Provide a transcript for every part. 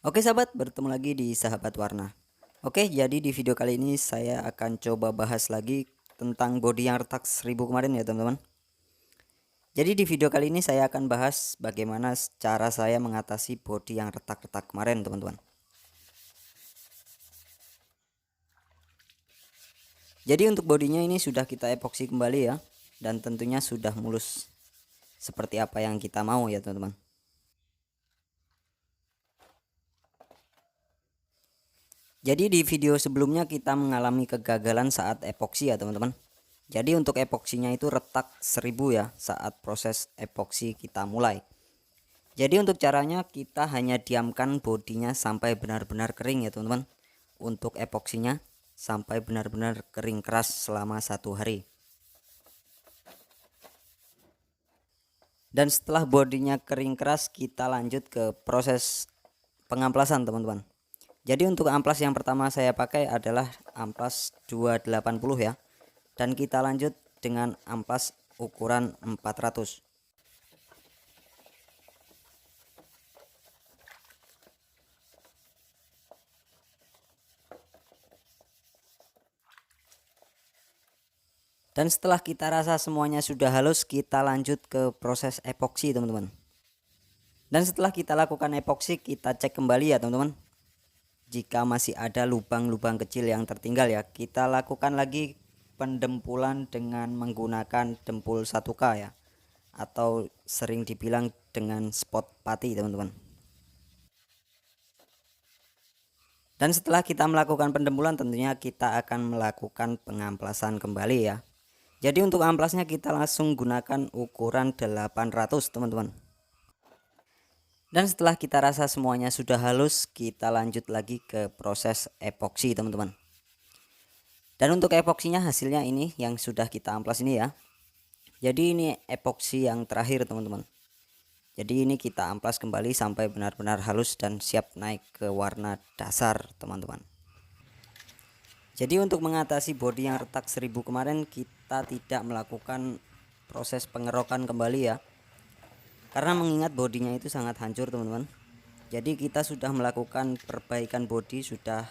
Oke sahabat, bertemu lagi di Sahabat Warna. Oke, jadi di video kali ini saya akan coba bahas lagi tentang body yang retak 1000 kemarin ya teman-teman. Jadi di video kali ini saya akan bahas bagaimana cara saya mengatasi body yang retak-retak kemarin teman-teman. Jadi untuk bodinya ini sudah kita epoksi kembali ya, dan tentunya sudah mulus seperti apa yang kita mau ya teman-teman. Jadi di video sebelumnya kita mengalami kegagalan saat epoksi ya teman-teman. Jadi untuk epoksinya itu retak 1000 ya saat proses epoksi kita mulai. Jadi untuk caranya kita hanya diamkan bodinya sampai benar-benar kering ya teman-teman. Untuk epoksinya sampai benar-benar kering keras selama 1 hari. Dan setelah bodinya kering keras kita lanjut ke proses pengamplasan teman-teman. Jadi untuk amplas yang pertama saya pakai adalah amplas 280 ya. Dan kita lanjut dengan amplas ukuran 400. Dan setelah kita rasa semuanya sudah halus, kita lanjut ke proses epoksi teman-teman. Dan setelah kita lakukan epoksi, kita cek kembali ya teman-teman. Jika masih ada lubang-lubang kecil yang tertinggal ya, kita lakukan lagi pendempulan dengan menggunakan dempul 1K ya, atau sering dibilang dengan spot pati teman-teman. Dan setelah kita melakukan pendempulan, tentunya kita akan melakukan pengamplasan kembali ya. Jadi untuk amplasnya kita langsung gunakan ukuran 800 teman-teman. Dan setelah kita rasa semuanya sudah halus, kita lanjut lagi ke proses epoksi teman-teman. Dan untuk epoksinya hasilnya ini yang sudah kita amplas ini ya. Jadi ini epoksi yang terakhir teman-teman. Jadi ini kita amplas kembali sampai benar-benar halus dan siap naik ke warna dasar teman-teman. Jadi untuk mengatasi body yang retak 1000 kemarin kita tidak melakukan proses pengerokan kembali ya. Karena mengingat bodinya itu sangat hancur teman-teman. Jadi kita sudah melakukan perbaikan body, sudah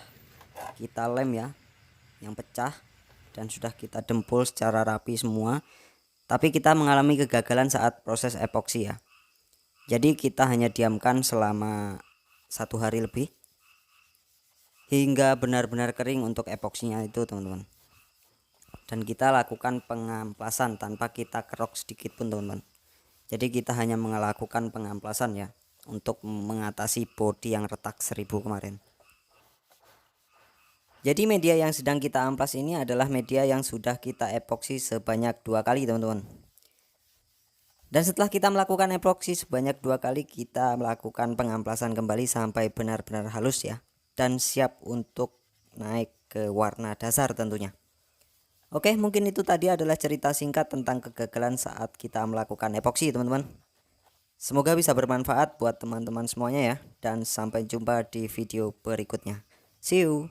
kita lem ya yang pecah, dan sudah kita dempul secara rapi semua. Tapi kita mengalami kegagalan saat proses epoksi ya. Jadi kita hanya diamkan selama 1 hari lebih hingga benar-benar kering untuk epoksinya itu teman-teman. Dan kita lakukan pengamplasan tanpa kita kerok sedikit pun teman-teman. Jadi kita hanya melakukan pengamplasan ya untuk mengatasi body yang retak 1000 kemarin. Jadi media yang sedang kita amplas ini adalah media yang sudah kita epoksi sebanyak 2 kali teman-teman. Dan setelah kita melakukan epoksi sebanyak 2 kali, kita melakukan pengamplasan kembali sampai benar-benar halus ya, dan siap untuk naik ke warna dasar tentunya. Oke, mungkin itu tadi adalah cerita singkat tentang kegagalan saat kita melakukan epoksi teman-teman. Semoga bisa bermanfaat buat teman-teman semuanya ya, dan sampai jumpa di video berikutnya. See you.